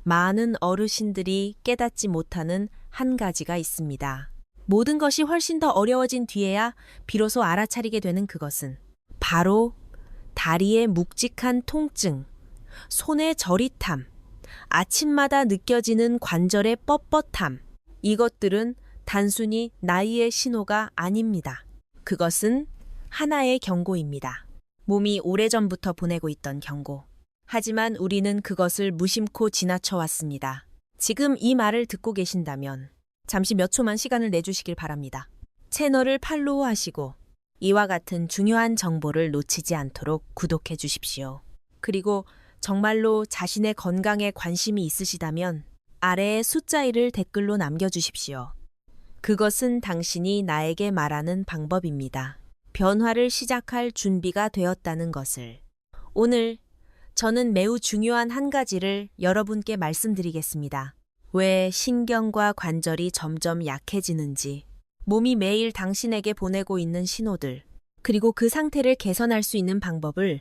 많은 어르신들이 깨닫지 못하는 한 가지가 있습니다. 모든 것이 훨씬 더 어려워진 뒤에야 비로소 알아차리게 되는 그것은 바로 다리의 묵직한 통증, 손의 저릿함, 아침마다 느껴지는 관절의 뻣뻣함. 이것들은 단순히 나이의 신호가 아닙니다. 그것은 하나의 경고입니다. 몸이 오래전부터 보내고 있던 경고. 하지만 우리는 그것을 무심코 지나쳐 왔습니다. 지금 이 말을 듣고 계신다면 잠시 몇 초만 시간을 내주시길 바랍니다. 채널을 팔로우하시고 이와 같은 중요한 정보를 놓치지 않도록 구독해 주십시오. 그리고 정말로 자신의 건강에 관심이 있으시다면 아래에 숫자 1을 댓글로 남겨주십시오. 그것은 당신이 나에게 말하는 방법입니다. 변화를 시작할 준비가 되었다는 것을. 오늘 저는 매우 중요한 한 가지를 여러분께 말씀드리겠습니다. 왜 신경과 관절이 점점 약해지는지, 몸이 매일 당신에게 보내고 있는 신호들, 그리고 그 상태를 개선할 수 있는 방법을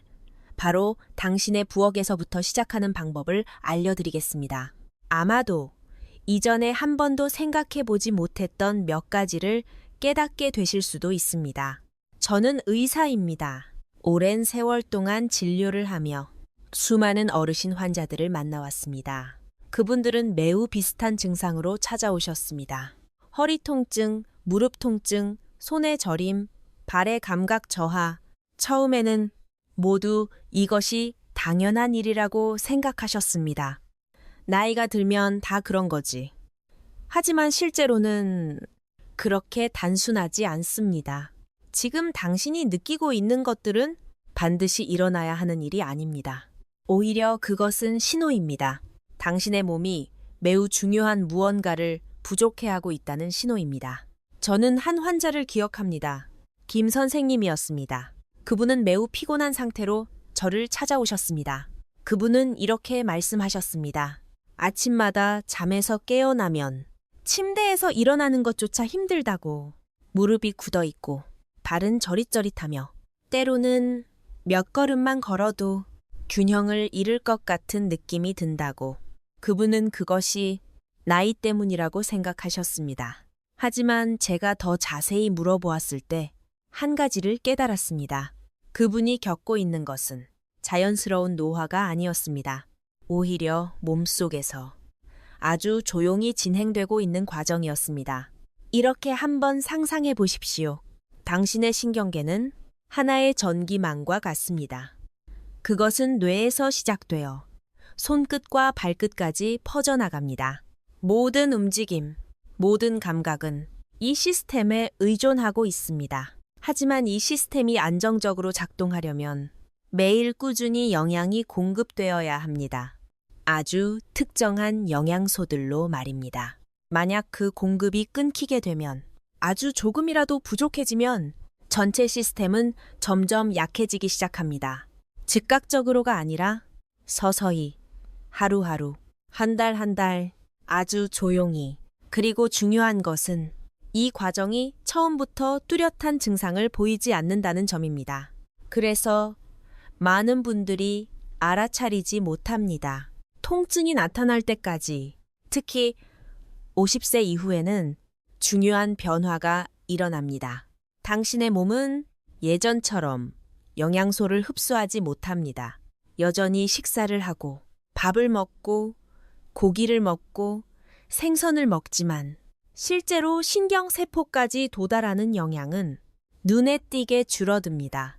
바로 당신의 부엌에서부터 시작하는 방법을 알려드리겠습니다. 아마도 이전에 한 번도 생각해 보지 못했던 몇 가지를 깨닫게 되실 수도 있습니다. 저는 의사입니다. 오랜 세월 동안 진료를 하며 수많은 어르신 환자들을 만나왔습니다. 그분들은 매우 비슷한 증상으로 찾아오셨습니다. 허리 통증, 무릎 통증, 손의 저림, 발의 감각 저하. 처음에는 모두 이것이 당연한 일이라고 생각하셨습니다. 나이가 들면 다 그런 거지. 하지만 실제로는 그렇게 단순하지 않습니다. 지금 당신이 느끼고 있는 것들은 반드시 일어나야 하는 일이 아닙니다. 오히려 그것은 신호입니다. 당신의 몸이 매우 중요한 무언가를 부족해하고 있다는 신호입니다. 저는 한 환자를 기억합니다. 김 선생님이었습니다. 그분은 매우 피곤한 상태로 저를 찾아오셨습니다. 그분은 이렇게 말씀하셨습니다. 아침마다 잠에서 깨어나면 침대에서 일어나는 것조차 힘들다고. 무릎이 굳어 있고 발은 저릿저릿하며 때로는 몇 걸음만 걸어도 균형을 잃을 것 같은 느낌이 든다고. 그분은 그것이 나이 때문이라고 생각하셨습니다. 하지만 제가 더 자세히 물어보았을 때 한 가지를 깨달았습니다. 그분이 겪고 있는 것은 자연스러운 노화가 아니었습니다. 오히려 몸속에서 아주 조용히 진행되고 있는 과정이었습니다. 이렇게 한번 상상해 보십시오. 당신의 신경계는 하나의 전기망과 같습니다. 그것은 뇌에서 시작되어 손끝과 발끝까지 퍼져나갑니다. 모든 움직임, 모든 감각은 이 시스템에 의존하고 있습니다. 하지만 이 시스템이 안정적으로 작동하려면 매일 꾸준히 영양이 공급되어야 합니다. 아주 특정한 영양소들로 말입니다. 만약 그 공급이 끊기게 되면, 아주 조금이라도 부족해지면 전체 시스템은 점점 약해지기 시작합니다. 즉각적으로가 아니라 서서히, 하루하루, 한 달 한 달, 아주 조용히. 그리고 중요한 것은 이 과정이 처음부터 뚜렷한 증상을 보이지 않는다는 점입니다. 그래서 많은 분들이 알아차리지 못합니다. 통증이 나타날 때까지, 특히 50세 이후에는 중요한 변화가 일어납니다. 당신의 몸은 예전처럼 영양소를 흡수하지 못합니다. 여전히 식사를 하고 밥을 먹고 고기를 먹고 생선을 먹지만 실제로 신경세포까지 도달하는 영양은 눈에 띄게 줄어듭니다.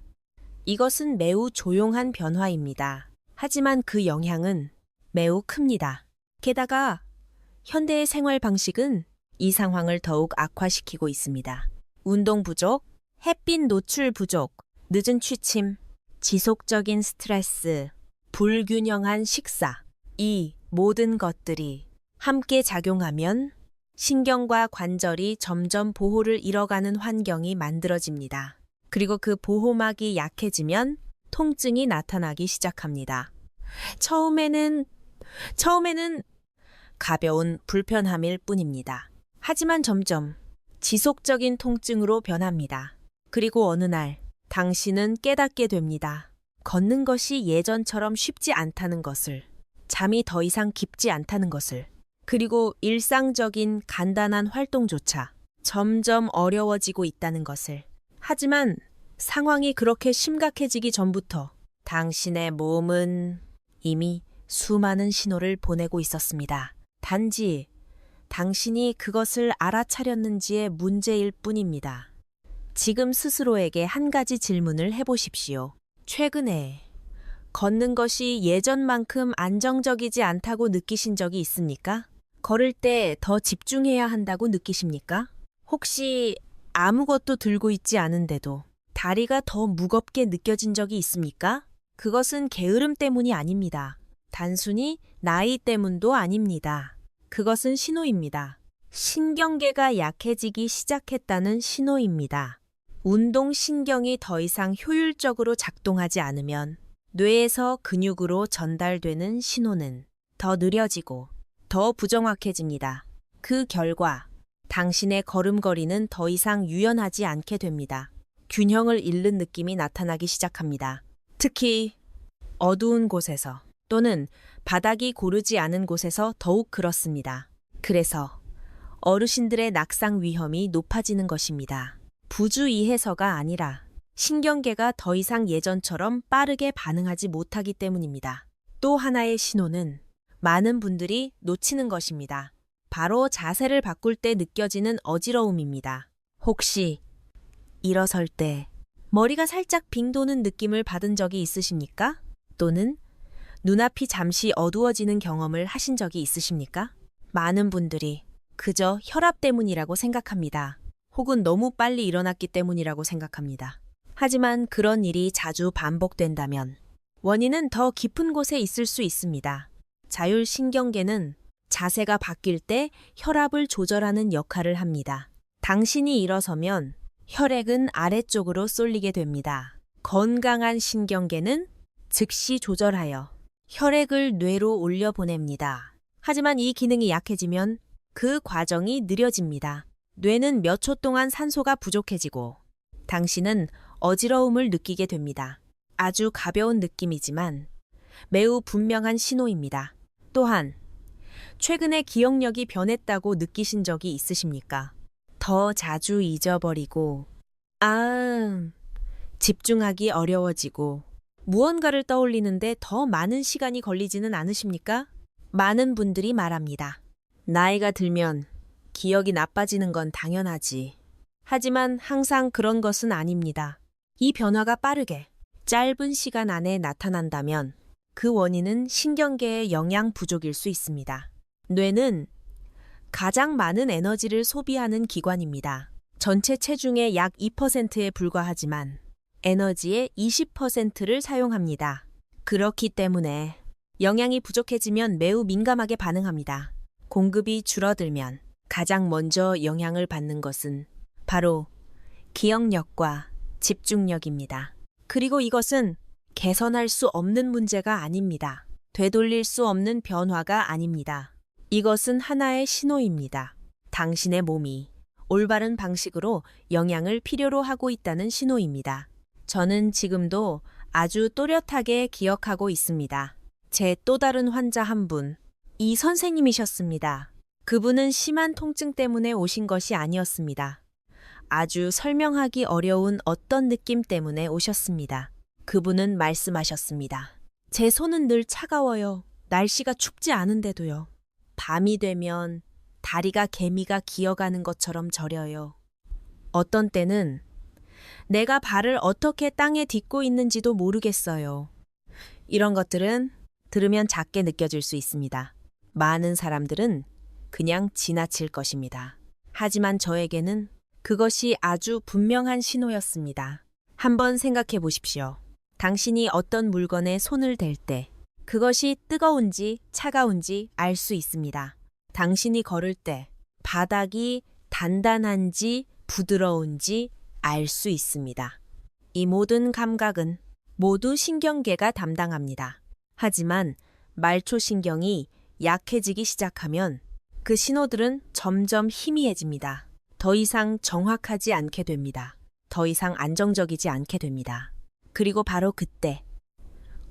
이것은 매우 조용한 변화입니다. 하지만 그 영향은 매우 큽니다. 게다가 현대의 생활 방식은 이 상황을 더욱 악화시키고 있습니다. 운동 부족, 햇빛 노출 부족, 늦은 취침, 지속적인 스트레스, 불균형한 식사, 이 모든 것들이 함께 작용하면 신경과 관절이 점점 보호를 잃어가는 환경이 만들어집니다. 그리고 그 보호막이 약해지면 통증이 나타나기 시작합니다. 처음에는 가벼운 불편함일 뿐입니다. 하지만 점점 지속적인 통증으로 변합니다. 그리고 어느 날 당신은 깨닫게 됩니다. 걷는 것이 예전처럼 쉽지 않다는 것을. 잠이 더 이상 깊지 않다는 것을, 그리고 일상적인 간단한 활동조차 점점 어려워지고 있다는 것을. 하지만 상황이 그렇게 심각해지기 전부터 당신의 몸은 이미 수많은 신호를 보내고 있었습니다. 단지 당신이 그것을 알아차렸는지의 문제일 뿐입니다. 지금 스스로에게 한 가지 질문을 해보십시오. 최근에 걷는 것이 예전만큼 안정적이지 않다고 느끼신 적이 있습니까? 걸을 때 더 집중해야 한다고 느끼십니까? 혹시 아무것도 들고 있지 않은데도 다리가 더 무겁게 느껴진 적이 있습니까? 그것은 게으름 때문이 아닙니다. 단순히 나이 때문도 아닙니다. 그것은 신호입니다. 신경계가 약해지기 시작했다는 신호입니다. 운동신경이 더 이상 효율적으로 작동하지 않으면 뇌에서 근육으로 전달되는 신호는 더 느려지고 더 부정확해집니다. 그 결과 당신의 걸음걸이는 더 이상 유연하지 않게 됩니다. 균형을 잃는 느낌이 나타나기 시작합니다. 특히 어두운 곳에서 또는 바닥이 고르지 않은 곳에서 더욱 그렇습니다. 그래서 어르신들의 낙상 위험이 높아지는 것입니다. 부주의해서가 아니라 신경계가 더 이상 예전처럼 빠르게 반응하지 못하기 때문입니다. 또 하나의 신호는 많은 분들이 놓치는 것입니다. 바로 자세를 바꿀 때 느껴지는 어지러움입니다. 혹시 일어설 때 머리가 살짝 빙 도는 느낌을 받은 적이 있으십니까? 또는 눈앞이 잠시 어두워지는 경험을 하신 적이 있으십니까? 많은 분들이 그저 혈압 때문이라고 생각합니다. 혹은 너무 빨리 일어났기 때문이라고 생각합니다. 하지만 그런 일이 자주 반복된다면 원인은 더 깊은 곳에 있을 수 있습니다. 자율신경계는 자세가 바뀔 때 혈압을 조절하는 역할을 합니다. 당신이 일어서면 혈액은 아래쪽으로 쏠리게 됩니다. 건강한 신경계는 즉시 조절하여 혈액을 뇌로 올려보냅니다. 하지만 이 기능이 약해지면 그 과정이 느려집니다. 뇌는 몇 초 동안 산소가 부족해지고 당신은 어지러움을 느끼게 됩니다. 아주 가벼운 느낌이지만 매우 분명한 신호입니다. 또한 최근에 기억력이 변했다고 느끼신 적이 있으십니까? 더 자주 잊어버리고, 집중하기 어려워지고, 무언가를 떠올리는데 더 많은 시간이 걸리지는 않으십니까? 많은 분들이 말합니다. 나이가 들면 기억이 나빠지는 건 당연하지. 하지만 항상 그런 것은 아닙니다. 이 변화가 빠르게, 짧은 시간 안에 나타난다면 그 원인은 신경계의 영양 부족일 수 있습니다. 뇌는 가장 많은 에너지를 소비하는 기관입니다. 전체 체중의 약 2%에 불과하지만 에너지의 20%를 사용합니다. 그렇기 때문에 영양이 부족해지면 매우 민감하게 반응합니다. 공급이 줄어들면 가장 먼저 영향을 받는 것은 바로 기억력과 집중력입니다. 그리고 이것은 개선할 수 없는 문제가 아닙니다. 되돌릴 수 없는 변화가 아닙니다. 이것은 하나의 신호입니다. 당신의 몸이 올바른 방식으로 영양을 필요로 하고 있다는 신호입니다. 저는 지금도 아주 또렷하게 기억하고 있습니다. 제 또 다른 환자 한 분, 이 선생님이셨습니다. 그분은 심한 통증 때문에 오신 것이 아니었습니다. 아주 설명하기 어려운 어떤 느낌 때문에 오셨습니다. 그분은 말씀하셨습니다. 제 손은 늘 차가워요. 날씨가 춥지 않은데도요. 밤이 되면 다리가 개미가 기어가는 것처럼 저려요. 어떤 때는 내가 발을 어떻게 땅에 딛고 있는지도 모르겠어요. 이런 것들은 들으면 작게 느껴질 수 있습니다. 많은 사람들은 그냥 지나칠 것입니다. 하지만 저에게는 그것이 아주 분명한 신호였습니다. 한번 생각해 보십시오. 당신이 어떤 물건에 손을 댈 때 그것이 뜨거운지 차가운지 알 수 있습니다. 당신이 걸을 때 바닥이 단단한지 부드러운지 알 수 있습니다. 이 모든 감각은 모두 신경계가 담당합니다. 하지만 말초신경이 약해지기 시작하면 그 신호들은 점점 희미해집니다. 더 이상 정확하지 않게 됩니다. 더 이상 안정적이지 않게 됩니다. 그리고 바로 그때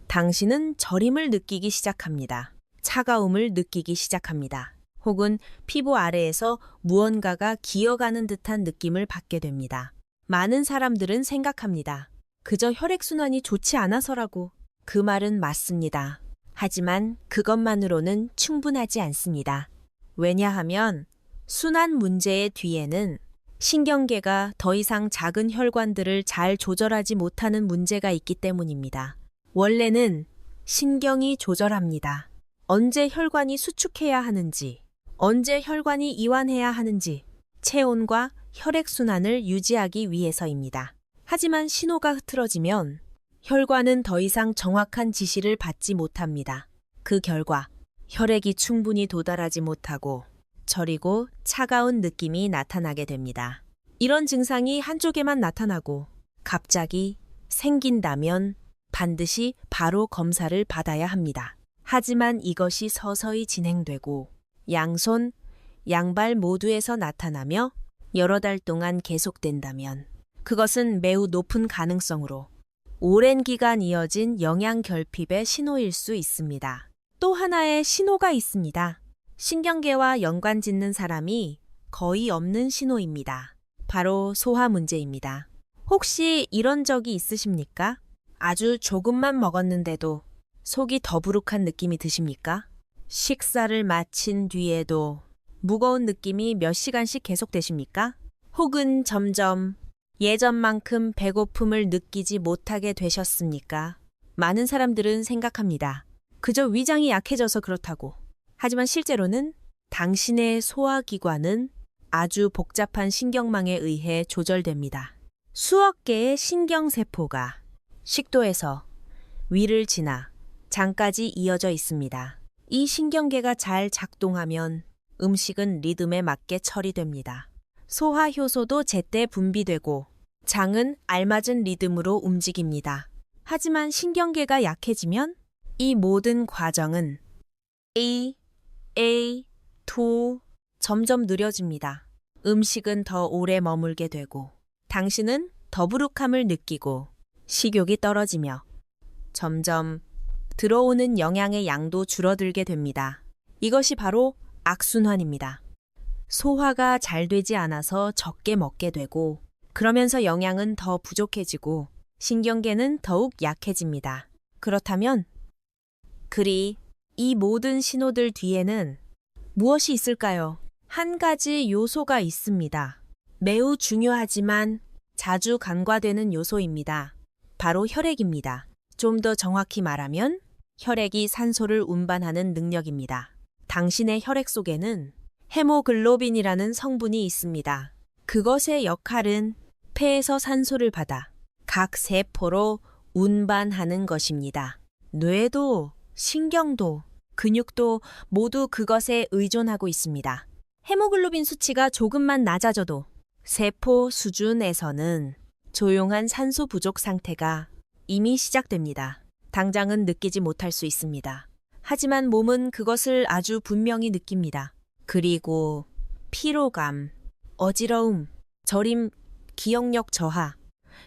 당신은 저림을 느끼기 시작합니다. 차가움을 느끼기 시작합니다. 혹은 피부 아래에서 무언가가 기어가는 듯한 느낌을 받게 됩니다. 많은 사람들은 생각합니다. 그저 혈액순환이 좋지 않아서라고. 그 말은 맞습니다. 하지만 그것만으로는 충분하지 않습니다. 왜냐하면 순환 문제의 뒤에는 신경계가 더 이상 작은 혈관들을 잘 조절하지 못하는 문제가 있기 때문입니다. 원래는 신경이 조절합니다. 언제 혈관이 수축해야 하는지, 언제 혈관이 이완해야 하는지, 체온과 혈액순환을 유지하기 위해서입니다. 하지만 신호가 흐트러지면 혈관은 더 이상 정확한 지시를 받지 못합니다. 그 결과 혈액이 충분히 도달하지 못하고 저리고 차가운 느낌이 나타나게 됩니다. 이런 증상이 한쪽에만 나타나고 갑자기 생긴다면 반드시 바로 검사를 받아야 합니다. 하지만 이것이 서서히 진행되고 양손, 양발 모두에서 나타나며 여러 달 동안 계속된다면 그것은 매우 높은 가능성으로 오랜 기간 이어진 영양 결핍의 신호일 수 있습니다. 또 하나의 신호가 있습니다. 신경계와 연관 짓는 사람이 거의 없는 신호입니다. 바로 소화 문제입니다. 혹시 이런 적이 있으십니까? 아주 조금만 먹었는데도 속이 더부룩한 느낌이 드십니까? 식사를 마친 뒤에도 무거운 느낌이 몇 시간씩 계속되십니까? 혹은 점점 예전만큼 배고픔을 느끼지 못하게 되셨습니까? 많은 사람들은 생각합니다. 그저 위장이 약해져서 그렇다고. 하지만 실제로는 당신의 소화기관은 아주 복잡한 신경망에 의해 조절됩니다. 수억 개의 신경세포가 식도에서 위를 지나 장까지 이어져 있습니다. 이 신경계가 잘 작동하면 음식은 리듬에 맞게 처리됩니다. 소화 효소도 제때 분비되고 장은 알맞은 리듬으로 움직입니다. 하지만 신경계가 약해지면 이 모든 과정은 점점 느려집니다. 음식은 더 오래 머물게 되고 당신은 더부룩함을 느끼고 식욕이 떨어지며 점점 들어오는 영양의 양도 줄어들게 됩니다. 이것이 바로 악순환입니다. 소화가 잘 되지 않아서 적게 먹게 되고 그러면서 영양은 더 부족해지고 신경계는 더욱 약해집니다. 그렇다면 이 모든 신호들 뒤에는 무엇이 있을까요? 한 가지 요소가 있습니다. 매우 중요하지만 자주 간과되는 요소입니다. 바로 혈액입니다. 좀 더 정확히 말하면 혈액이 산소를 운반하는 능력입니다. 당신의 혈액 속에는 헤모글로빈이라는 성분이 있습니다. 그것의 역할은 폐에서 산소를 받아 각 세포로 운반하는 것입니다. 뇌도, 신경도, 근육도 모두 그것에 의존하고 있습니다. 헤모글로빈 수치가 조금만 낮아져도 세포 수준에서는 조용한 산소 부족 상태가 이미 시작됩니다. 당장은 느끼지 못할 수 있습니다. 하지만 몸은 그것을 아주 분명히 느낍니다. 그리고 피로감, 어지러움, 저림, 기억력 저하,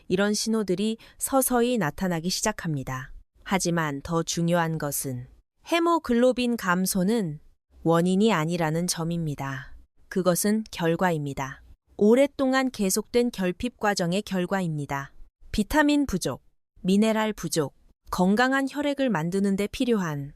이런 신호들이 서서히 나타나기 시작합니다. 하지만 더 중요한 것은 헤모글로빈 감소는 원인이 아니라는 점입니다. 그것은 결과입니다. 오랫동안 계속된 결핍 과정의 결과입니다. 비타민 부족, 미네랄 부족, 건강한 혈액을 만드는 데 필요한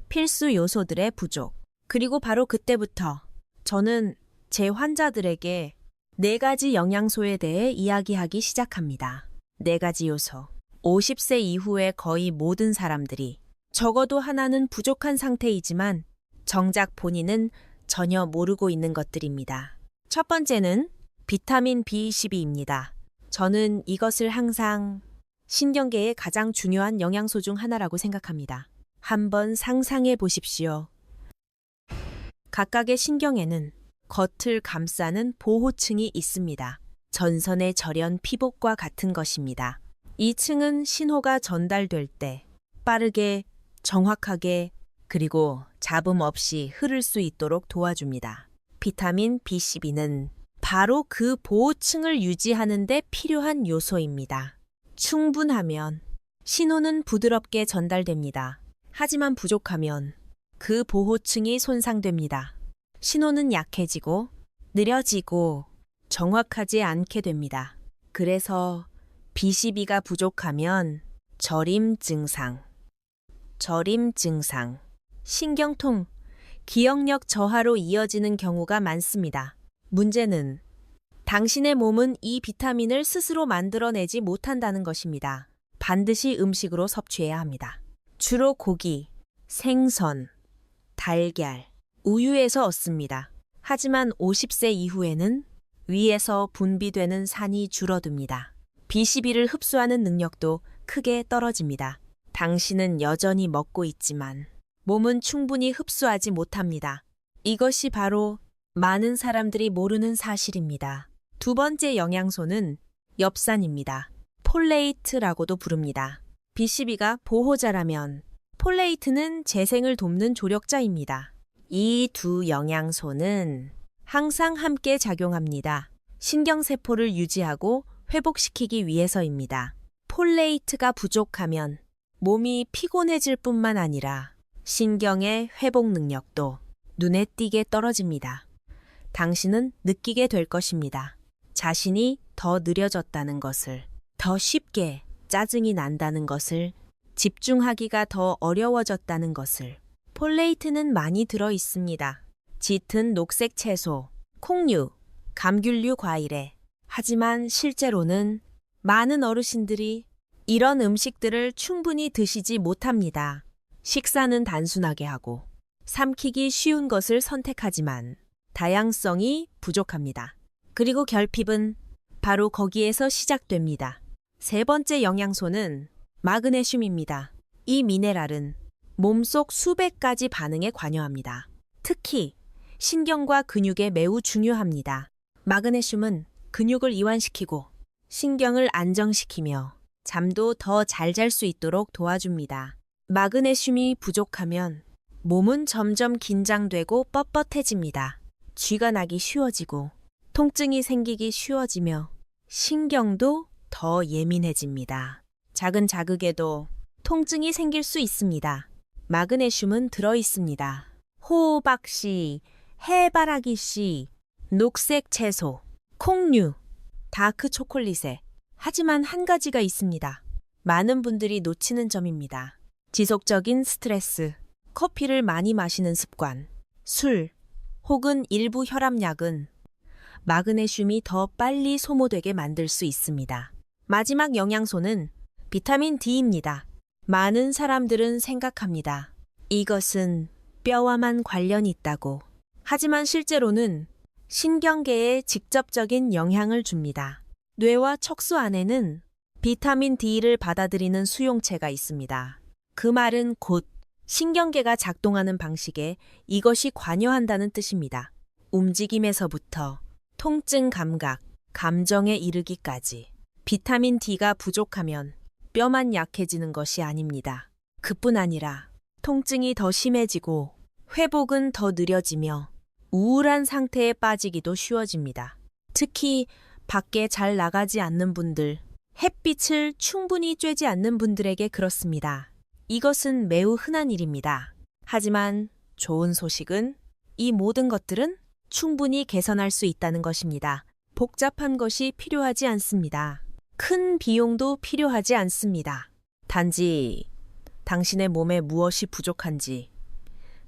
필수 요소들의 부족. 그리고 바로 그때부터 저는 제 환자들에게 4가지 영양소에 대해 이야기하기 시작합니다. 4가지 요소. 50세 이후의 거의 모든 사람들이 적어도 하나는 부족한 상태이지만 정작 본인은 전혀 모르고 있는 것들입니다. 첫 번째는 비타민 B12입니다. 저는 이것을 항상 신경계의 가장 중요한 영양소 중 하나라고 생각합니다. 한번 상상해 보십시오. 각각의 신경에는 겉을 감싸는 보호층이 있습니다. 전선의 절연 피복과 같은 것입니다. 이 층은 신호가 전달될 때 빠르게, 정확하게, 그리고 잡음 없이 흐를 수 있도록 도와줍니다. 비타민 B12는 바로 그 보호층을 유지하는 데 필요한 요소입니다. 충분하면 신호는 부드럽게 전달됩니다. 하지만 부족하면 그 보호층이 손상됩니다. 신호는 약해지고 느려지고 정확하지 않게 됩니다. 그래서 BCB가 부족하면 저림 증상, 신경통, 기억력 저하로 이어지는 경우가 많습니다. 문제는 당신의 몸은 이 비타민을 스스로 만들어내지 못한다는 것입니다. 반드시 음식으로 섭취해야 합니다. 주로 고기, 생선, 달걀, 우유에서 얻습니다. 하지만 50세 이후에는 위에서 분비되는 산이 줄어듭니다. BCB를 흡수하는 능력도 크게 떨어집니다. 당신은 여전히 먹고 있지만 몸은 충분히 흡수하지 못합니다. 이것이 바로 많은 사람들이 모르는 사실입니다. 두 번째 영양소는 엽산입니다. 폴레이트라고도 부릅니다. BCB가 보호자라면 폴레이트는 재생을 돕는 조력자입니다. 이 두 영양소는 항상 함께 작용합니다. 신경세포를 유지하고 회복시키기 위해서입니다. 폴레이트가 부족하면 몸이 피곤해질 뿐만 아니라 신경의 회복 능력도 눈에 띄게 떨어집니다. 당신은 느끼게 될 것입니다. 자신이 더 느려졌다는 것을, 더 쉽게 짜증이 난다는 것을, 집중하기가 더 어려워졌다는 것을. 폴레이트는 많이 들어 있습니다. 짙은 녹색 채소, 콩류, 감귤류 과일에. 하지만 실제로는 많은 어르신들이 이런 음식들을 충분히 드시지 못합니다. 식사는 단순하게 하고 삼키기 쉬운 것을 선택하지만 다양성이 부족합니다. 그리고 결핍은 바로 거기에서 시작됩니다. 세 번째 영양소는 마그네슘입니다. 이 미네랄은 몸속 수백 가지 반응에 관여합니다. 특히 신경과 근육에 매우 중요합니다. 마그네슘은 근육을 이완시키고 신경을 안정시키며 잠도 더 잘 잘 수 있도록 도와줍니다. 마그네슘이 부족하면 몸은 점점 긴장되고 뻣뻣해집니다. 쥐가 나기 쉬워지고 통증이 생기기 쉬워지며 신경도 더 예민해집니다. 작은 자극에도 통증이 생길 수 있습니다. 마그네슘은 들어 있습니다. 호박씨, 해바라기씨, 녹색 채소, 콩류, 다크 초콜릿에. 하지만 한 가지가 있습니다. 많은 분들이 놓치는 점입니다. 지속적인 스트레스, 커피를 많이 마시는 습관, 술, 혹은 일부 혈압약은 마그네슘이 더 빨리 소모되게 만들 수 있습니다. 마지막 영양소는 비타민 D입니다. 많은 사람들은 생각합니다. 이것은 뼈와만 관련이 있다고. 하지만 실제로는 신경계에 직접적인 영향을 줍니다. 뇌와 척수 안에는 비타민 D를 받아들이는 수용체가 있습니다. 그 말은 곧 신경계가 작동하는 방식에 이것이 관여한다는 뜻입니다. 움직임에서부터 통증 감각, 감정에 이르기까지. 비타민 D가 부족하면 뼈만 약해지는 것이 아닙니다. 그뿐 아니라 통증이 더 심해지고 회복은 더 느려지며 우울한 상태에 빠지기도 쉬워집니다. 특히 밖에 잘 나가지 않는 분들, 햇빛을 충분히 쬐지 않는 분들에게 그렇습니다. 이것은 매우 흔한 일입니다. 하지만 좋은 소식은 이 모든 것들은 충분히 개선할 수 있다는 것입니다. 복잡한 것이 필요하지 않습니다. 큰 비용도 필요하지 않습니다. 단지 당신의 몸에 무엇이 부족한지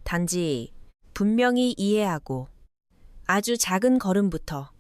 단지 분명히 이해하고 아주 작은 걸음부터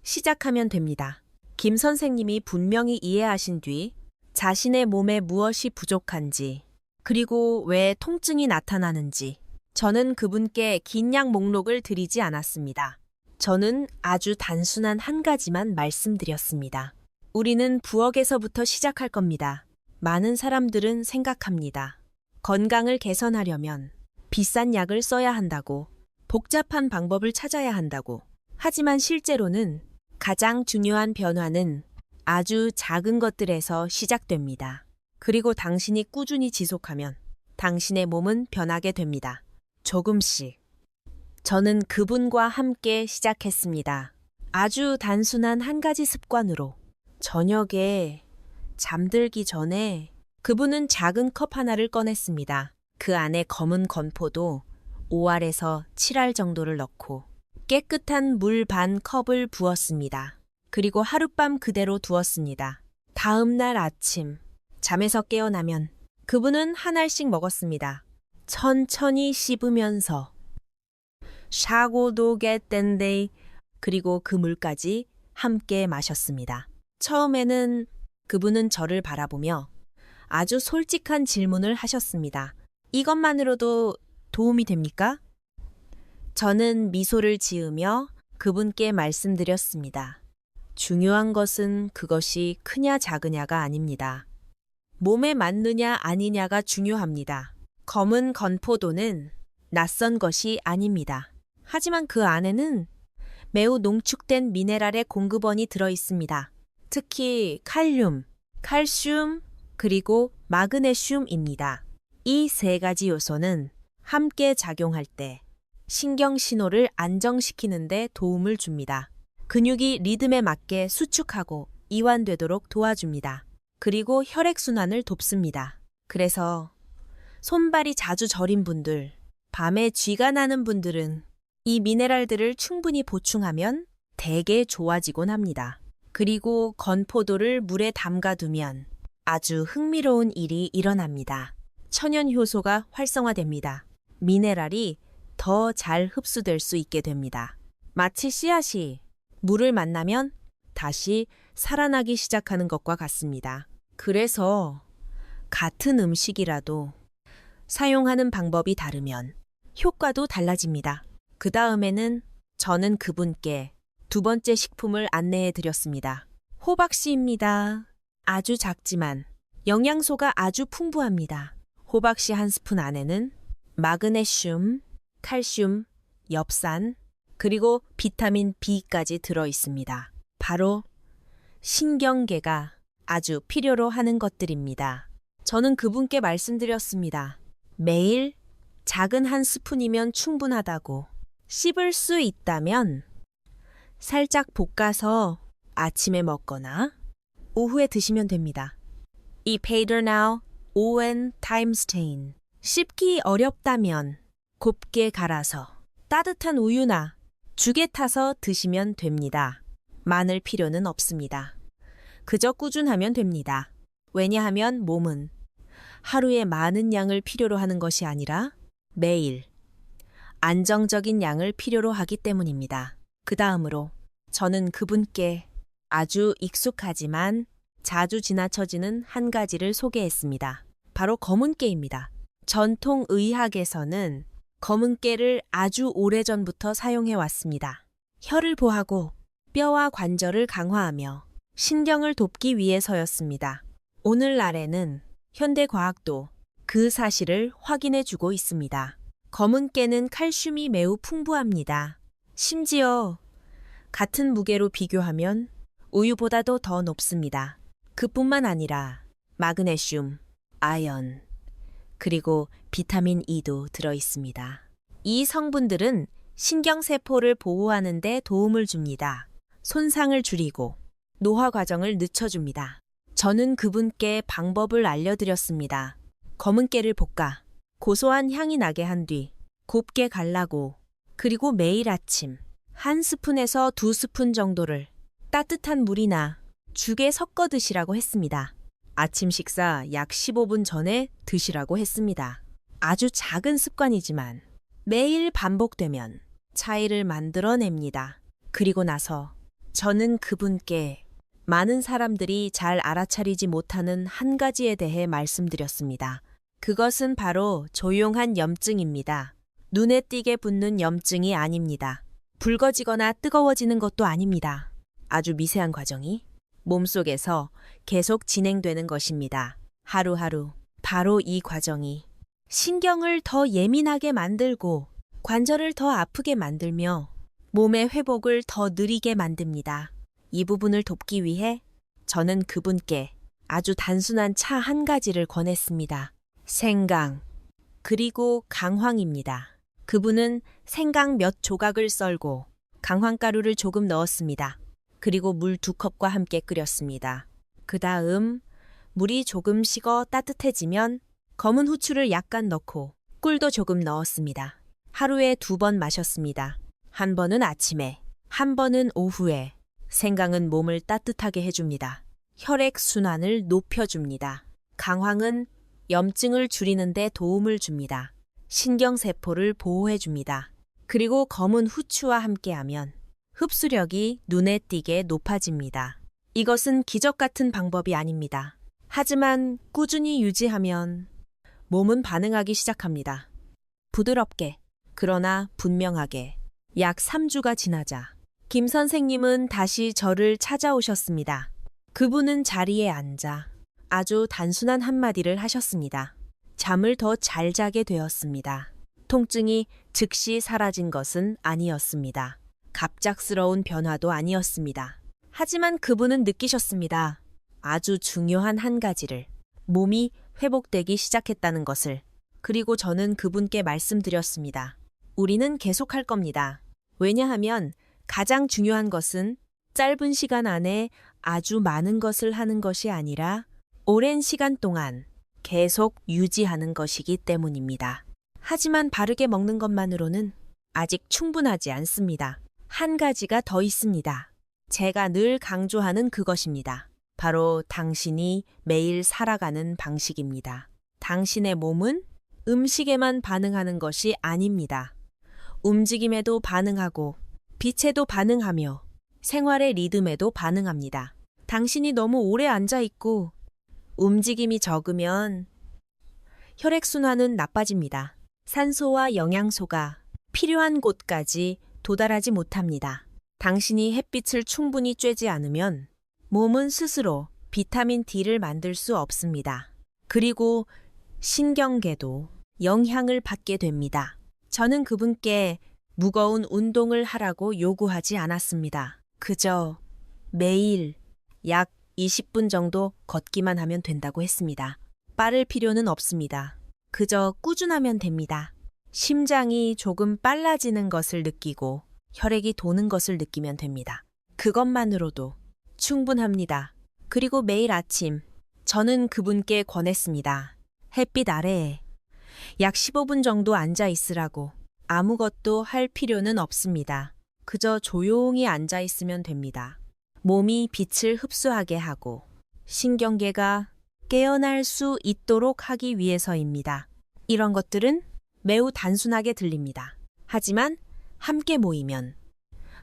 시작하면 됩니다. 김 선생님이 분명히 이해하신 뒤 자신의 몸에 무엇이 부족한지 그리고 왜 통증이 나타나는지 저는 그분께 긴 약 목록을 드리지 않았습니다. 저는 아주 단순한 한 가지만 말씀드렸습니다. 우리는 부엌에서부터 시작할 겁니다. 많은 사람들은 생각합니다. 건강을 개선하려면 비싼 약을 써야 한다고, 복잡한 방법을 찾아야 한다고. 하지만 실제로는 가장 중요한 변화는 아주 작은 것들에서 시작됩니다. 그리고 당신이 꾸준히 지속하면 당신의 몸은 변하게 됩니다. 조금씩. 저는 그분과 함께 시작했습니다. 아주 단순한 한 가지 습관으로. 저녁에 잠들기 전에 그분은 작은 컵 하나를 꺼냈습니다. 그 안에 검은 건포도 5알에서 7알 정도를 넣고 깨끗한 물 반 컵을 부었습니다. 그리고 하룻밤 그대로 두었습니다. 다음 날 아침 잠에서 깨어나면 그분은 한 알씩 먹었습니다. 천천히 씹으면서 샤고도 겟댄데이 그리고 그 물까지 함께 마셨습니다. 처음에는 그분은 저를 바라보며 아주 솔직한 질문을 하셨습니다. 이것만으로도 도움이 됩니까? 저는 미소를 지으며 그분께 말씀드렸습니다. 중요한 것은 그것이 크냐 작으냐가 아닙니다. 몸에 맞느냐 아니냐가 중요합니다. 검은 건포도는 낯선 것이 아닙니다. 하지만 그 안에는 매우 농축된 미네랄의 공급원이 들어 있습니다. 특히 칼륨, 칼슘, 그리고 마그네슘입니다. 이 세 가지 요소는 함께 작용할 때 신경 신호를 안정시키는 데 도움을 줍니다. 근육이 리듬에 맞게 수축하고 이완되도록 도와줍니다. 그리고 혈액순환을 돕습니다. 그래서 손발이 자주 저린 분들, 밤에 쥐가 나는 분들은 이 미네랄들을 충분히 보충하면 대개 좋아지곤 합니다. 그리고 건포도를 물에 담가두면 아주 흥미로운 일이 일어납니다. 천연 효소가 활성화됩니다. 미네랄이 더 잘 흡수될 수 있게 됩니다. 마치 씨앗이 물을 만나면 다시 살아나기 시작하는 것과 같습니다. 그래서 같은 음식이라도 사용하는 방법이 다르면 효과도 달라집니다. 그 다음에는 저는 그분께 두 번째 식품을 안내해 드렸습니다. 호박씨입니다. 아주 작지만 영양소가 아주 풍부합니다. 호박씨 한 스푼 안에는 마그네슘, 칼슘, 엽산, 그리고 비타민 B까지 들어 있습니다. 바로 신경계가 아주 필요로 하는 것들입니다. 저는 그분께 말씀드렸습니다. 매일 작은 한 스푼이면 충분하다고. 씹을 수 있다면 살짝 볶아서 아침에 먹거나 오후에 드시면 됩니다. 이 페이더나우 오웬 타임스테인. 씹기 어렵다면 곱게 갈아서 따뜻한 우유나 죽에 타서 드시면 됩니다. 많을 필요는 없습니다. 그저 꾸준하면 됩니다. 왜냐하면 몸은 하루에 많은 양을 필요로 하는 것이 아니라 매일 안정적인 양을 필요로 하기 때문입니다. 그 다음으로 저는 그분께 아주 익숙하지만 자주 지나쳐지는 한 가지를 소개했습니다. 바로 검은깨입니다. 전통 의학에서는 검은깨를 아주 오래전부터 사용해 왔습니다. 혈을 보하고 뼈와 관절을 강화하며 신경을 돕기 위해서였습니다. 오늘날에는 현대과학도 그 사실을 확인해 주고 있습니다. 검은깨는 칼슘이 매우 풍부합니다. 심지어 같은 무게로 비교하면 우유보다도 더 높습니다. 그뿐만 아니라 마그네슘, 아연, 그리고 비타민 E도 들어 있습니다. 이 성분들은 신경세포를 보호하는 데 도움을 줍니다. 손상을 줄이고 노화 과정을 늦춰줍니다. 저는 그분께 방법을 알려드렸습니다. 검은깨를 볶아 고소한 향이 나게 한 뒤 곱게 갈라고 그리고 매일 아침 1스푼에서 2스푼 정도를 따뜻한 물이나 죽에 섞어 드시라고 했습니다. 아침 식사 약 15분 전에 드시라고 했습니다. 아주 작은 습관이지만 매일 반복되면 차이를 만들어냅니다. 그리고 나서 저는 그분께 많은 사람들이 잘 알아차리지 못하는 한 가지에 대해 말씀드렸습니다. 그것은 바로 조용한 염증입니다. 눈에 띄게 붓는 염증이 아닙니다. 붉어지거나 뜨거워지는 것도 아닙니다. 아주 미세한 과정이 몸속에서 계속 진행되는 것입니다. 하루하루 바로 이 과정이 신경을 더 예민하게 만들고 관절을 더 아프게 만들며 몸의 회복을 더 느리게 만듭니다. 이 부분을 돕기 위해 저는 그분께 아주 단순한 차 한 가지를 권했습니다. 생강, 그리고 강황입니다. 그분은 생강 몇 조각을 썰고 강황가루를 조금 넣었습니다. 그리고 물 2컵과 함께 끓였습니다. 그 다음 물이 조금 식어 따뜻해지면 검은 후추를 약간 넣고 꿀도 조금 넣었습니다. 하루에 2번 마셨습니다. 한 번은 아침에, 한 번은 오후에. 생강은 몸을 따뜻하게 해줍니다. 혈액순환을 높여줍니다. 강황은 염증을 줄이는 데 도움을 줍니다. 신경세포를 보호해줍니다. 그리고 검은 후추와 함께하면 흡수력이 눈에 띄게 높아집니다. 이것은 기적 같은 방법이 아닙니다. 하지만 꾸준히 유지하면 몸은 반응하기 시작합니다. 부드럽게, 그러나 분명하게. 약 3주가 지나자 김 선생님은 다시 저를 찾아오셨습니다. 그분은 자리에 앉아 아주 단순한 한마디를 하셨습니다. 잠을 더 잘 자게 되었습니다. 통증이 즉시 사라진 것은 아니었습니다. 갑작스러운 변화도 아니었습니다. 하지만 그분은 느끼셨습니다. 아주 중요한 한 가지를. 몸이 회복되기 시작했다는 것을. 그리고 저는 그분께 말씀드렸습니다. 우리는 계속할 겁니다. 왜냐하면 가장 중요한 것은 짧은 시간 안에 아주 많은 것을 하는 것이 아니라 오랜 시간 동안 계속 유지하는 것이기 때문입니다. 하지만 바르게 먹는 것만으로는 아직 충분하지 않습니다. 한 가지가 더 있습니다. 제가 늘 강조하는 그것입니다. 바로 당신이 매일 살아가는 방식입니다. 당신의 몸은 음식에만 반응하는 것이 아닙니다. 움직임에도 반응하고 빛에도 반응하며 생활의 리듬에도 반응합니다. 당신이 너무 오래 앉아 있고 움직임이 적으면 혈액순환은 나빠집니다. 산소와 영양소가 필요한 곳까지 도달하지 못합니다. 당신이 햇빛을 충분히 쬐지 않으면 몸은 스스로 비타민 D를 만들 수 없습니다. 그리고 신경계도 영향을 받게 됩니다. 저는 그분께 무거운 운동을 하라고 요구하지 않았습니다. 그저 매일 약 20분 정도 걷기만 하면 된다고 했습니다. 빠를 필요는 없습니다. 그저 꾸준하면 됩니다. 심장이 조금 빨라지는 것을 느끼고 혈액이 도는 것을 느끼면 됩니다. 그것만으로도 충분합니다. 그리고 매일 아침 저는 그분께 권했습니다. 햇빛 아래에 약 15분 정도 앉아 있으라고. 아무것도 할 필요는 없습니다. 그저 조용히 앉아 있으면 됩니다. 몸이 빛을 흡수하게 하고 신경계가 깨어날 수 있도록 하기 위해서입니다. 이런 것들은 매우 단순하게 들립니다. 하지만 함께 모이면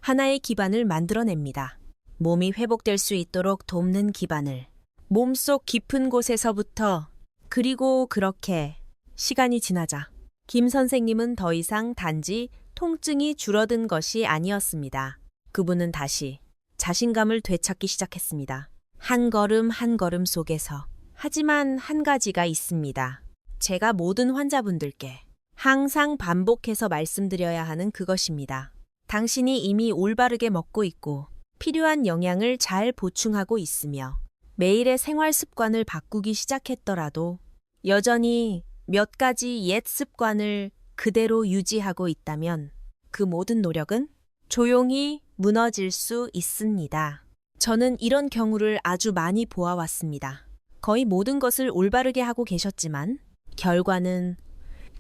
하나의 기반을 만들어냅니다. 몸이 회복될 수 있도록 돕는 기반을 몸속 깊은 곳에서부터. 그리고 그렇게 시간이 지나자 김 선생님은 더 이상 단지 통증이 줄어든 것이 아니었습니다. 그분은 다시 자신감을 되찾기 시작했습니다. 한 걸음 한 걸음 속에서. 하지만 한 가지가 있습니다. 제가 모든 환자분들께 항상 반복해서 말씀드려야 하는 그것입니다. 당신이 이미 올바르게 먹고 있고 필요한 영양을 잘 보충하고 있으며 매일의 생활 습관을 바꾸기 시작했더라도 여전히 몇 가지 옛 습관을 그대로 유지하고 있다면 그 모든 노력은 조용히 무너질 수 있습니다. 저는 이런 경우를 아주 많이 보아왔습니다. 거의 모든 것을 올바르게 하고 계셨지만 결과는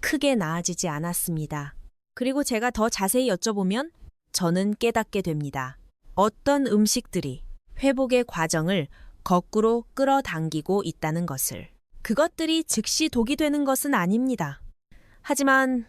크게 나아지지 않았습니다. 그리고 제가 더 자세히 여쭤보면 저는 깨닫게 됩니다. 어떤 음식들이 회복의 과정을 거꾸로 끌어당기고 있다는 것을. 그것들이 즉시 독이 되는 것은 아닙니다. 하지만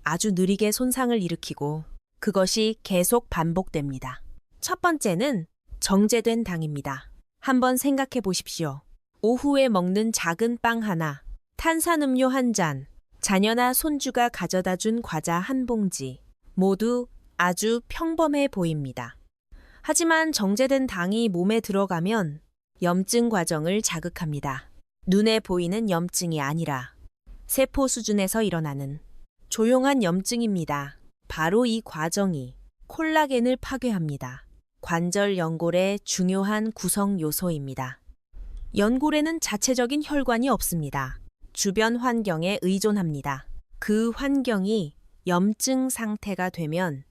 아주 느리게 손상을 일으키고 그것이 계속 반복됩니다. 첫 번째는 정제된 당입니다. 한번 생각해 보십시오. 오후에 먹는 작은 빵 하나, 탄산음료 한 잔, 자녀나 손주가 가져다 준 과자 한 봉지, 모두 아주 평범해 보입니다. 하지만 정제된 당이 몸에 들어가면 염증 과정을 자극합니다. 눈에 보이는 염증이 아니라 세포 수준에서 일어나는 조용한 염증입니다. 바로 이 과정이 콜라겐을 파괴합니다. 관절 연골의 중요한 구성 요소입니다. 연골에는 자체적인 혈관이 없습니다. 주변 환경에 의존합니다. 그 환경이 염증 상태가 되면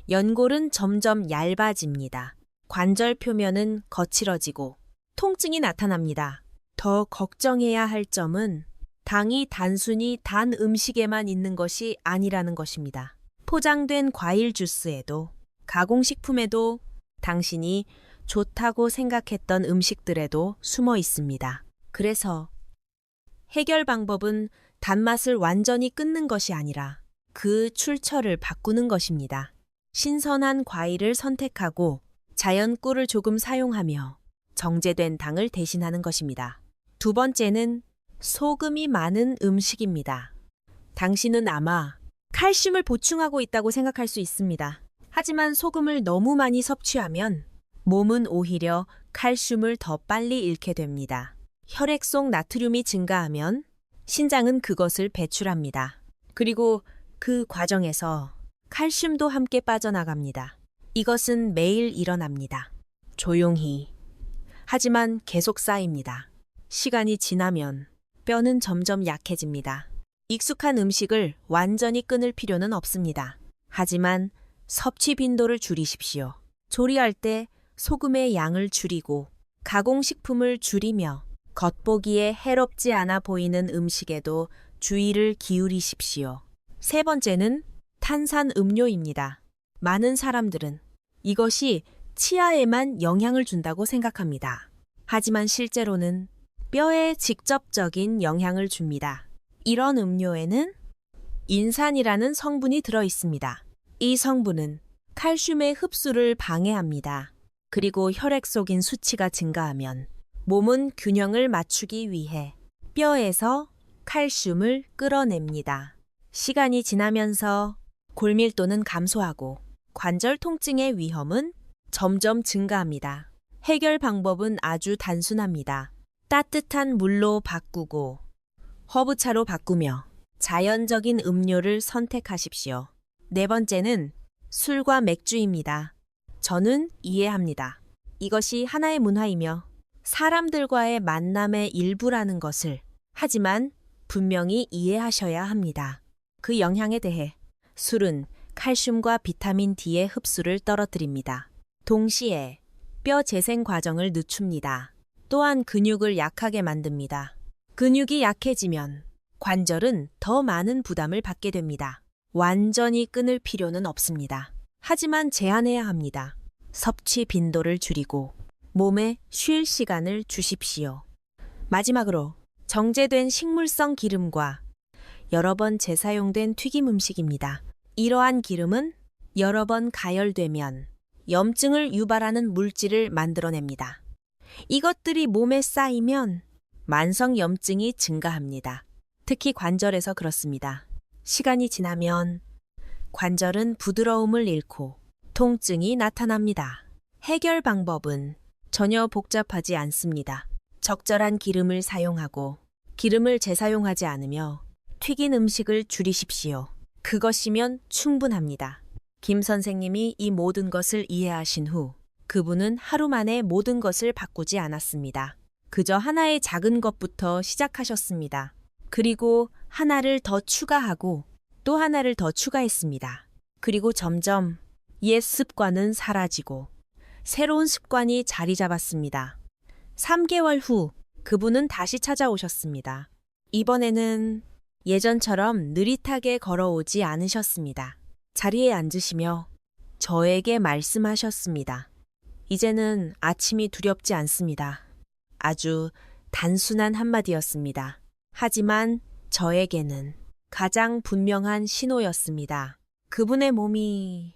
연골은 점점 얇아집니다. 관절 표면은 거칠어지고 통증이 나타납니다. 더 걱정해야 할 점은 당이 단순히 단 음식에만 있는 것이 아니라는 것입니다. 포장된 과일 주스에도, 가공식품에도, 당신이 좋다고 생각했던 음식들에도 숨어 있습니다. 그래서 해결 방법은 단맛을 완전히 끊는 것이 아니라 그 출처를 바꾸는 것입니다. 신선한 과일을 선택하고 자연 꿀을 조금 사용하며 정제된 당을 대신하는 것입니다. 두 번째는 소금이 많은 음식입니다. 당신은 아마 칼슘을 보충하고 있다고 생각할 수 있습니다. 하지만 소금을 너무 많이 섭취하면 몸은 오히려 칼슘을 더 빨리 잃게 됩니다. 혈액 속 나트륨이 증가하면 신장은 그것을 배출합니다. 그리고 그 과정에서 칼슘도 함께 빠져나갑니다. 이것은 매일 일어납니다. 조용히. 하지만 계속 쌓입니다. 시간이 지나면 뼈는 점점 약해집니다. 익숙한 음식을 완전히 끊을 필요는 없습니다. 하지만 섭취 빈도를 줄이십시오. 조리할 때 소금의 양을 줄이고 가공식품을 줄이며 겉보기에 해롭지 않아 보이는 음식에도 주의를 기울이십시오. 세 번째는 탄산 음료입니다. 많은 사람들은 이것이 치아에만 영향을 준다고 생각합니다. 하지만 실제로는 뼈에 직접적인 영향을 줍니다. 이런 음료에는 인산이라는 성분이 들어 있습니다. 이 성분은 칼슘의 흡수를 방해합니다. 그리고 혈액 속인 수치가 증가하면 몸은 균형을 맞추기 위해 뼈에서 칼슘을 끌어냅니다. 시간이 지나면서 골밀도는 감소하고 관절 통증의 위험은 점점 증가합니다. 해결 방법은 아주 단순합니다. 따뜻한 물로 바꾸고 허브차로 바꾸며 자연적인 음료를 선택하십시오. 네 번째는 술과 맥주입니다. 저는 이해합니다. 이것이 하나의 문화이며 사람들과의 만남의 일부라는 것을 하지만 분명히 이해하셔야 합니다. 그 영향에 대해 술은 칼슘과 비타민 D의 흡수를 떨어뜨립니다. 동시에 뼈 재생 과정을 늦춥니다. 또한 근육을 약하게 만듭니다. 근육이 약해지면 관절은 더 많은 부담을 받게 됩니다. 완전히 끊을 필요는 없습니다. 하지만 제한해야 합니다. 섭취 빈도를 줄이고 몸에 쉴 시간을 주십시오. 마지막으로 정제된 식물성 기름과 여러 번 재사용된 튀김 음식입니다. 이러한 기름은 여러 번 가열되면 염증을 유발하는 물질을 만들어냅니다. 이것들이 몸에 쌓이면 만성 염증이 증가합니다. 특히 관절에서 그렇습니다. 시간이 지나면 관절은 부드러움을 잃고 통증이 나타납니다. 해결 방법은 전혀 복잡하지 않습니다. 적절한 기름을 사용하고 기름을 재사용하지 않으며 튀긴 음식을 줄이십시오. 그것이면 충분합니다. 김 선생님이 이 모든 것을 이해하신 후 그분은 하루 만에 모든 것을 바꾸지 않았습니다. 그저 하나의 작은 것부터 시작하셨습니다. 그리고 하나를 더 추가하고 또 하나를 더 추가했습니다. 그리고 점점 옛 습관은 사라지고 새로운 습관이 자리 잡았습니다. 3개월 후 그분은 다시 찾아오셨습니다. 이번에는 예전처럼 느릿하게 걸어오지 않으셨습니다. 자리에 앉으시며 저에게 말씀하셨습니다. 이제는 아침이 두렵지 않습니다. 아주 단순한 한마디였습니다. 하지만 저에게는 가장 분명한 신호였습니다. 그분의 몸이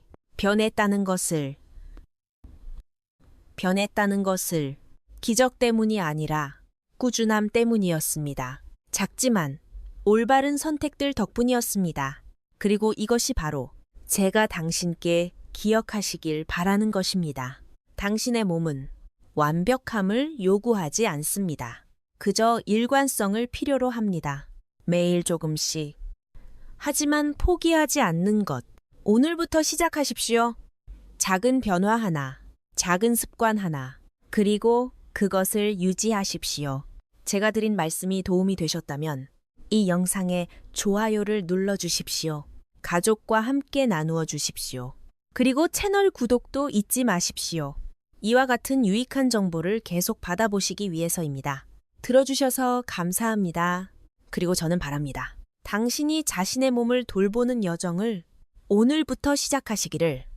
변했다는 것을 기적 때문이 아니라 꾸준함 때문이었습니다. 작지만 올바른 선택들 덕분이었습니다. 그리고 이것이 바로 제가 당신께 기억하시길 바라는 것입니다. 당신의 몸은 완벽함을 요구하지 않습니다. 그저 일관성을 필요로 합니다. 매일 조금씩. 하지만 포기하지 않는 것. 오늘부터 시작하십시오. 작은 변화 하나, 작은 습관 하나, 그리고 그것을 유지하십시오. 제가 드린 말씀이 도움이 되셨다면 이 영상에 좋아요를 눌러주십시오. 가족과 함께 나누어 주십시오. 그리고 채널 구독도 잊지 마십시오. 이와 같은 유익한 정보를 계속 받아보시기 위해서입니다. 들어주셔서 감사합니다. 그리고 저는 바랍니다. 당신이 자신의 몸을 돌보는 여정을 오늘부터 시작하시기를.